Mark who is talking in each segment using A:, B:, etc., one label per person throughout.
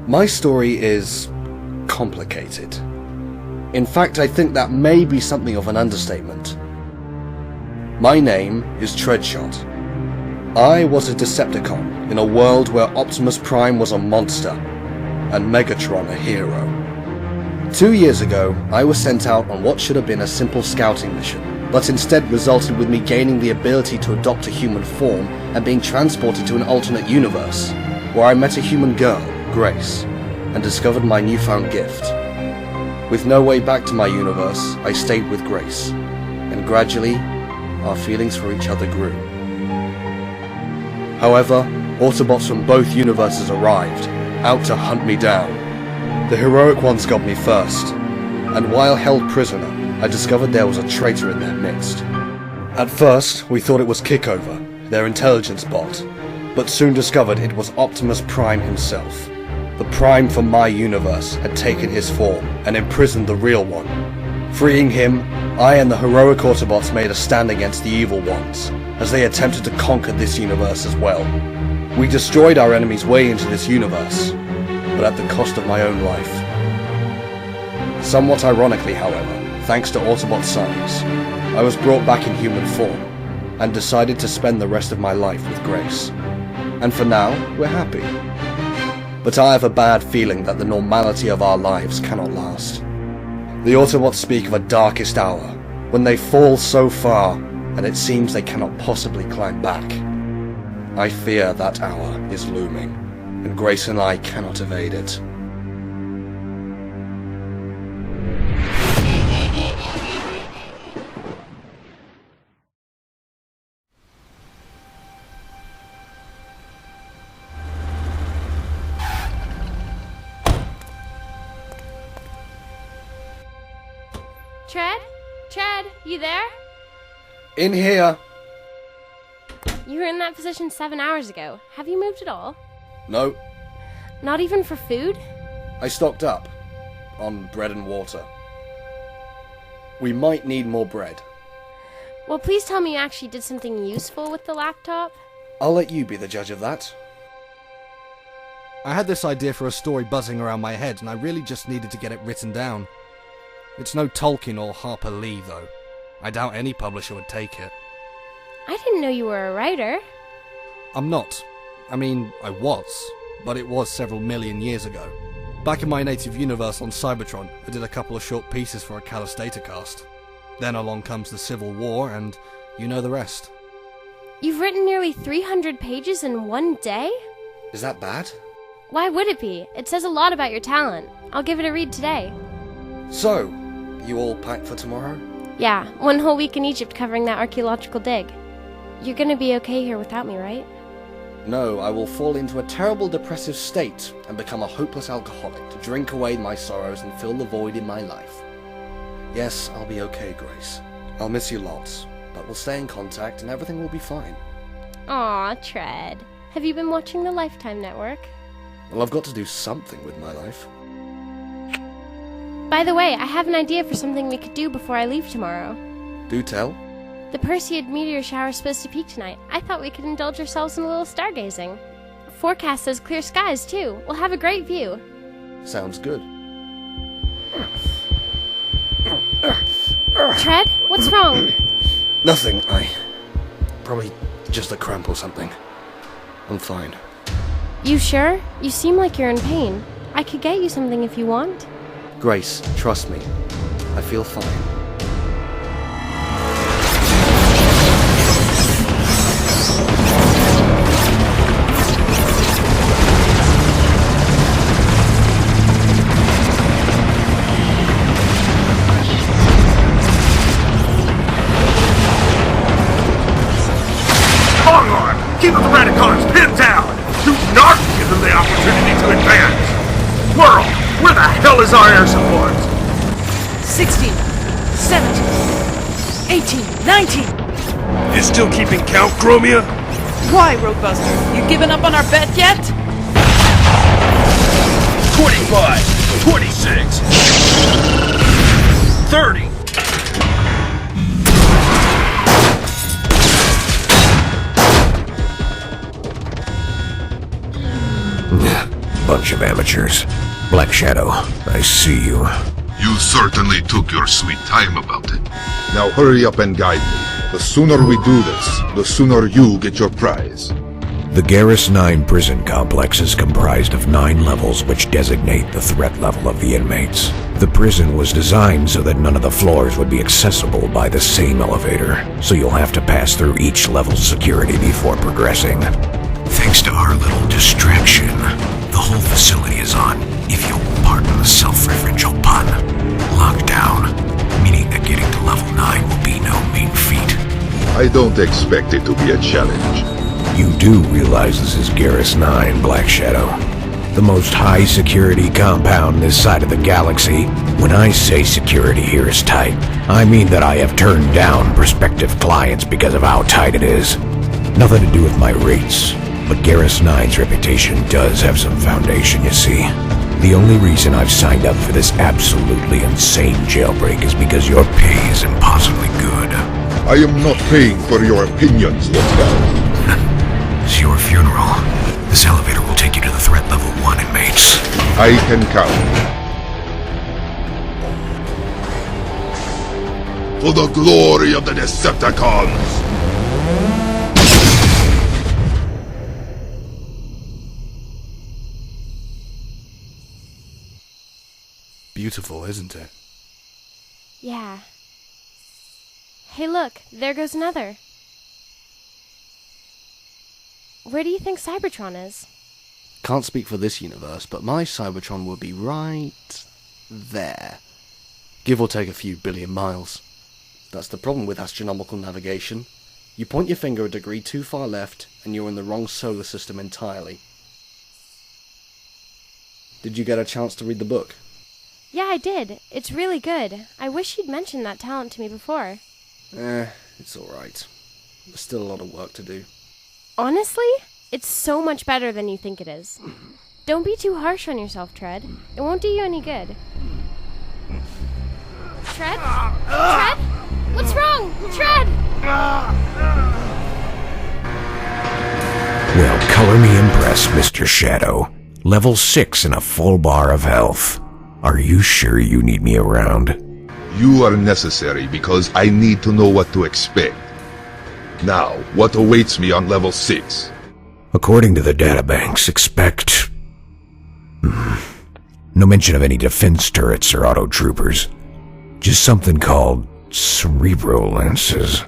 A: My story is complicated. In fact, I think that may be something of an understatement. My name is Treadshot. I was a Decepticon in a world where Optimus Prime was a monster and Megatron a hero. 2 years ago, I was sent out on what should have been a simple scouting mission, but instead resulted with me gaining the ability to adopt a human form and being transported to an alternate universe, where I met a human girl, Grace, and discovered my newfound gift. With no way back to my universe, I stayed with Grace, and gradually, our feelings for each other grew. However, Autobots from both universes arrived, out to hunt me down. The heroic ones got me first, and while held prisoner, I discovered there was a traitor in their midst. At first, we thought it was Kickover, their intelligence bot, but soon discovered it was Optimus Prime himself. The Prime from my universe had taken his form and imprisoned the real one. Freeing him, I and the heroic Autobots made a stand against the evil ones, as they attempted to conquer this universe as well. We destroyed our enemy's way into this universe, but at the cost of my own life. Somewhat ironically, however, thanks to Autobot science, I was brought back in human form, and decided to spend the rest of my life with Grace. And for now, we're happy. But I have a bad feeling that the normality of our lives cannot last. The Autobots speak of a darkest hour, when they fall so far, and it seems they cannot possibly climb back. I fear that hour is looming, and Grace and I cannot evade it.
B: Tread, you there?
A: In here!
B: You were in that position 7 hours ago. Have you moved at all?
A: No.
B: Not even for food?
A: I stocked up on bread and water. We might need more bread.
B: Well, please tell me you actually did something useful with the laptop.
A: I'll let you be the judge of that.
C: I had this idea for a story buzzing around my head, and I really just needed to get it written down. It's no Tolkien or Harper Lee, though. I doubt any publisher would take it.
B: I didn't know you were a writer.
C: I'm not. I mean, I was, but it was several million years ago. Back in my native universe on Cybertron, I did a couple of short pieces for a Callistator cast. Then along comes the Civil War, and you know the rest.
B: You've written nearly 300 pages in one day?
A: Is that bad?
B: Why would it be? It says a lot about your talent. I'll give it a read today.
A: So, you all packed for tomorrow?
B: Yeah, 1 whole week in Egypt covering that archaeological dig. You're gonna be okay here without me, right?
A: No, I will fall into a terrible depressive state and become a hopeless alcoholic to drink away my sorrows and fill the void in my life. Yes, I'll be okay, Grace. I'll miss you lots, but we'll stay in contact and everything will be fine.
B: Aw, Tread. Have you been watching the Lifetime Network?
A: Well, I've got to do something with my life.
B: By the way, I have an idea for something we could do before I leave tomorrow.
A: Do tell.
B: The Perseid meteor shower is supposed to peak tonight. I thought we could indulge ourselves in a little stargazing. Forecast says clear skies, too. We'll have a great view.
A: Sounds good.
B: Tread, what's wrong?
A: Nothing. Probably just a cramp or something. I'm fine.
B: You sure? You seem like you're in pain. I could get you something if you want.
A: Grace, trust me. I feel fine.
D: Onward! Keep the Radicons pinned down! Do not give them the opportunity to advance! World, where the hell is our air support?
E: 16, 17, 18, 19.
D: You still keeping count, Chromia?
E: Why, Roadbuster? You given up on our bet yet?
D: 25, 26, 30.
A: Bunch
F: bunch of amateurs. Black Shadow, I see you.
G: You certainly took your sweet time about it.
H: Now hurry up and guide me. The sooner we do this, the sooner you get your prize.
F: The Garrus 9 prison complex is comprised of 9 levels which designate the threat level of the inmates. The prison was designed so that none of the floors would be accessible by the same elevator, so you'll have to pass through each level's security before progressing. Thanks to our little distraction, the whole facility is on, if you'll pardon the self-referential pun, lockdown, meaning that getting to level 9 will be no mean feat.
H: I don't expect it to be a challenge.
F: You do realize this is Garrus 9, Black Shadow. The most high-security compound this side of the galaxy. When I say security here is tight, I mean that I have turned down prospective clients because of how tight it is. Nothing to do with my rates, but Garrus 9's reputation does have some foundation, you see. The only reason I've signed up for this absolutely insane jailbreak is because your pay is impossibly good.
H: I am not paying for your opinions, lockdown.
F: It's your funeral. This elevator will take you to the threat level 1 inmates.
H: I can count. For the glory of the Decepticons!
C: Beautiful, isn't it?
B: Yeah. Hey look, there goes another. Where do you think Cybertron is?
A: Can't speak for this universe, but my Cybertron will be right there. Give or take a few billion miles. That's the problem with astronomical navigation. You point your finger a degree too far left, and you're in the wrong solar system entirely. Did you get a chance to read the book?
B: Yeah, I did. It's really good. I wish you'd mentioned that talent to me before.
A: It's alright. There's still a lot of work to do.
B: Honestly, it's so much better than you think it is. Don't be too harsh on yourself, Tread. It won't do you any good. Tread? Tread? What's wrong? Tread!
F: Well, color me impressed, Mr. Shadow. Level 6 and a full bar of health. Are you sure you need me around?
H: You are necessary because I need to know what to expect. Now, what awaits me on level 6?
F: According to the databanks, expect... no mention of any defense turrets or auto troopers. Just something called Cerebral lances.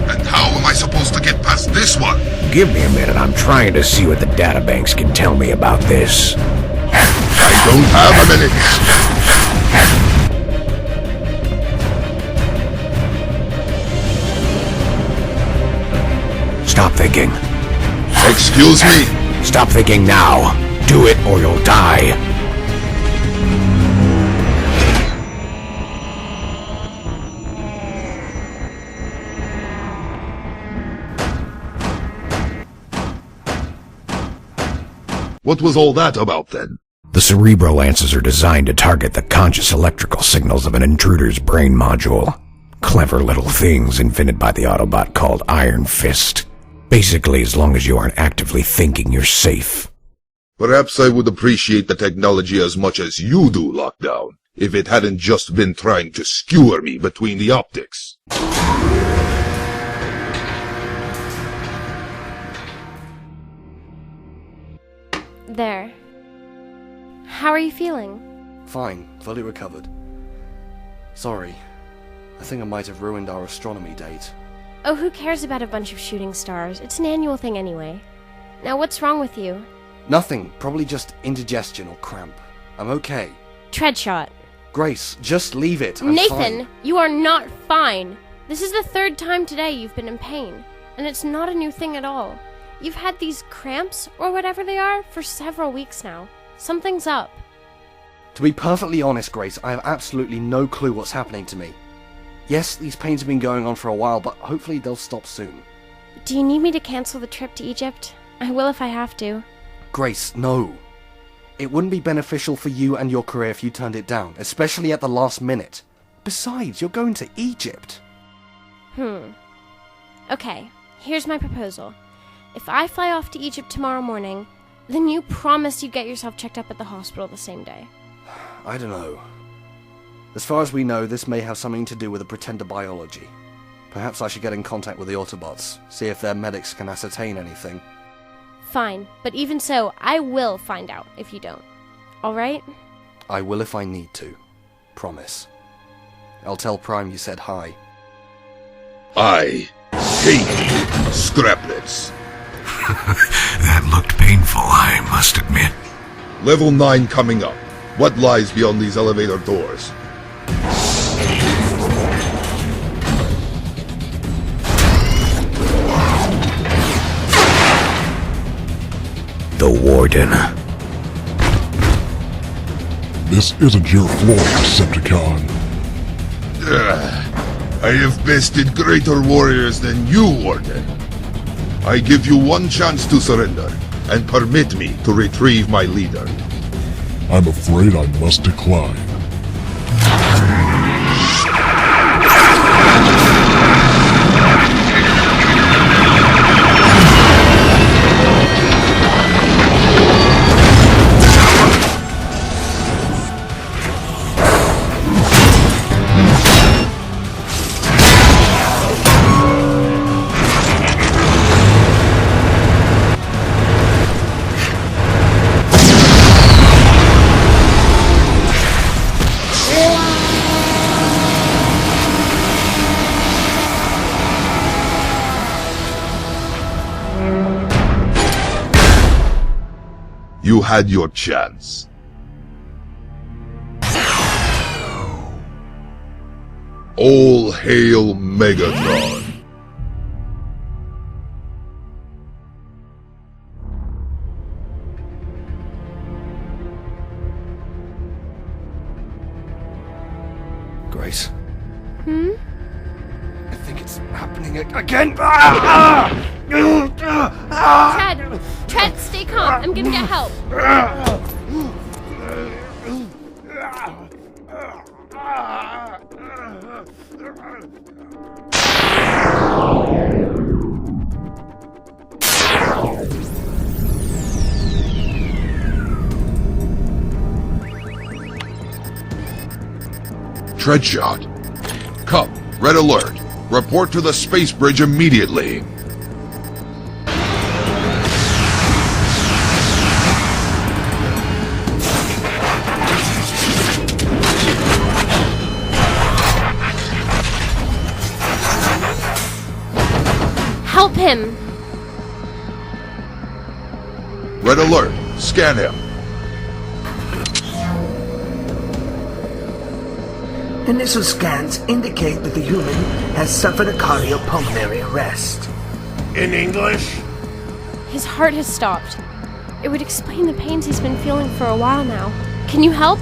G: And how am I supposed to get past this one?
F: Give me a minute, I'm trying to see what the databanks can tell me about this.
H: I don't have a minute!
F: Stop thinking.
H: Excuse me?
F: Stop thinking now. Do it or you'll die.
H: What was all that about then?
F: The Cerebral lances are designed to target the conscious electrical signals of an intruder's brain module. Clever little things invented by the Autobot called Iron Fist. Basically, as long as you aren't actively thinking, you're safe.
H: Perhaps I would appreciate the technology as much as you do, Lockdown, if it hadn't just been trying to skewer me between the optics.
B: There. How are you feeling?
A: Fine, fully recovered. Sorry. I think I might have ruined our astronomy date.
B: Oh, who cares about a bunch of shooting stars? It's an annual thing anyway. Now, what's wrong with you?
A: Nothing, probably just indigestion or cramp. I'm okay.
B: Treadshot.
A: Grace, just leave it. I'm
B: Nathan,
A: fine.
B: you are not fine. This is the 3rd time today you've been in pain, and it's not a new thing at all. You've had these cramps, or whatever they are, for several weeks now. Something's up.
A: To be perfectly honest, Grace, I have absolutely no clue what's happening to me. Yes, these pains have been going on for a while, but hopefully they'll stop soon.
B: Do you need me to cancel the trip to Egypt? I will if I have to.
A: Grace, no. It wouldn't be beneficial for you and your career if you turned it down, especially at the last minute.
C: Besides, you're going to Egypt.
B: Okay, here's my proposal. If I fly off to Egypt tomorrow morning, then you promise you get yourself checked up at the hospital the same day.
C: I don't know. As far as we know, this may have something to do with the pretender biology. Perhaps I should get in contact with the Autobots, see if their medics can ascertain anything.
B: Fine, but even so, I will find out if you don't. Alright?
C: I will if I need to. Promise. I'll tell Prime you said hi.
H: I hate scraplets.
F: That looked painful, I must admit.
H: Level 9 coming up. What lies beyond these elevator doors?
F: The Warden.
I: This isn't your floor, Decepticon.
H: I have bested greater warriors than you, Warden. I give you one chance to surrender, and permit me to retrieve my leader.
I: I'm afraid I must decline.
H: You had your chance. All hail Megatron.
C: Grace? I think it's happening again.
B: Tread, stay calm. I'm gonna get help.
H: Treadshot. Cup, red alert. Report to the space bridge immediately.
B: Help him!
H: Red alert. Scan him.
J: Initial scans indicate that the human has suffered a cardiopulmonary arrest.
D: In English?
B: His heart has stopped. It would explain the pains he's been feeling for a while now. Can you help?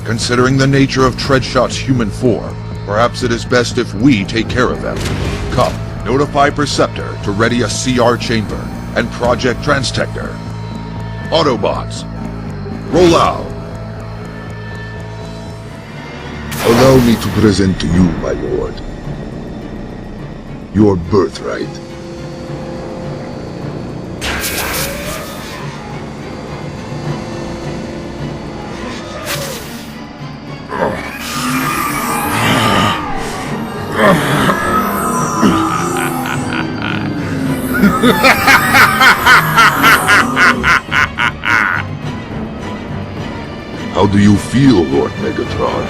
H: Considering the nature of Treadshot's human form, perhaps it is best if we take care of them. Cup, notify Perceptor to ready a CR chamber and Project Transtector. Autobots, roll out. Allow me to present to you, my lord, your birthright. How do you feel, Lord Megatron?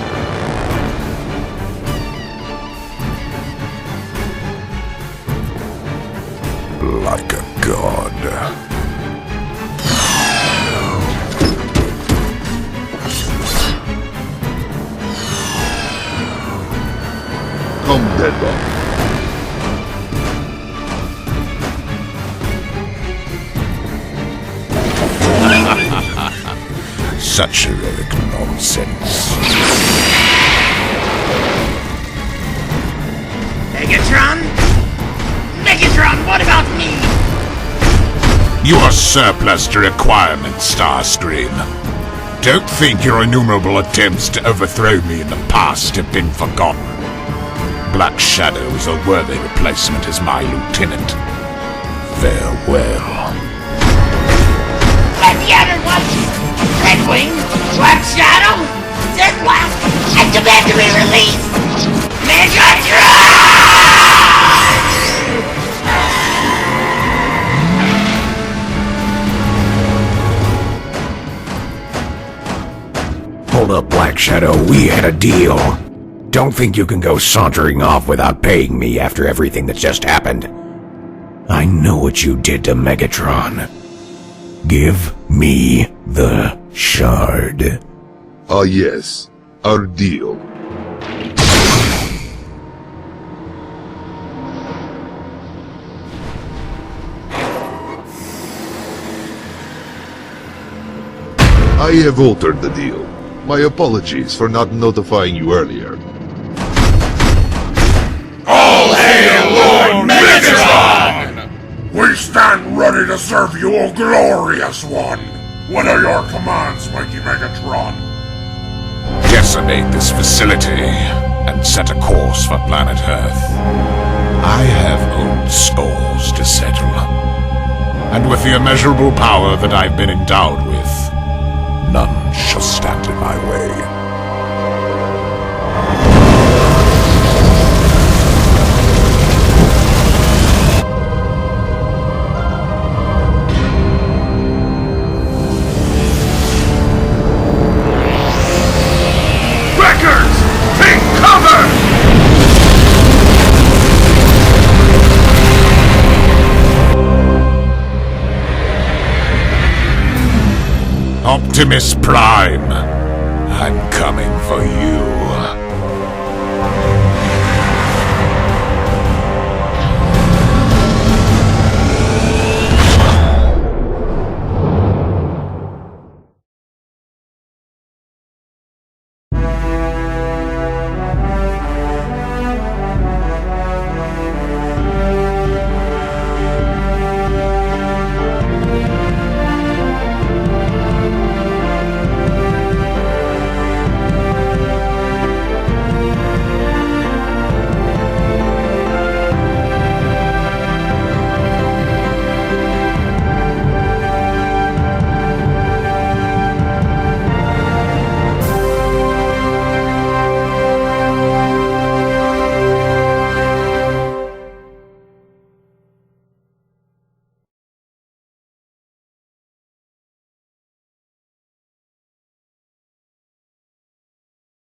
F: Like a god.
H: Come, Deadlock.
F: Such heroic nonsense.
K: Megatron? Megatron, what about me?
L: You are surplus to requirements, Starscream. Don't think your innumerable attempts to overthrow me in the past have been forgotten. Black Shadow is a worthy replacement as my lieutenant. Farewell.
K: And the other ones, Redwing, Black Shadow, Deadliest, and demand to be released! Megatron!
F: Hold up, Black Shadow, we had a deal. Don't think you can go sauntering off without paying me after everything that's just happened. I know what you did to Megatron. Give me the shard.
H: Ah yes, our deal. I have altered the deal. My apologies for not notifying you earlier.
D: All hail Lord Megatron! We stand ready to serve you, O glorious one! What are your commands, mighty Megatron?
L: Decimate this facility and set a course for planet Earth. I have old scores to settle. And with the immeasurable power that I've been endowed with, none shall stand in my way.
D: Wreckers! Take cover!
L: Optimus Prime, I'm coming for you.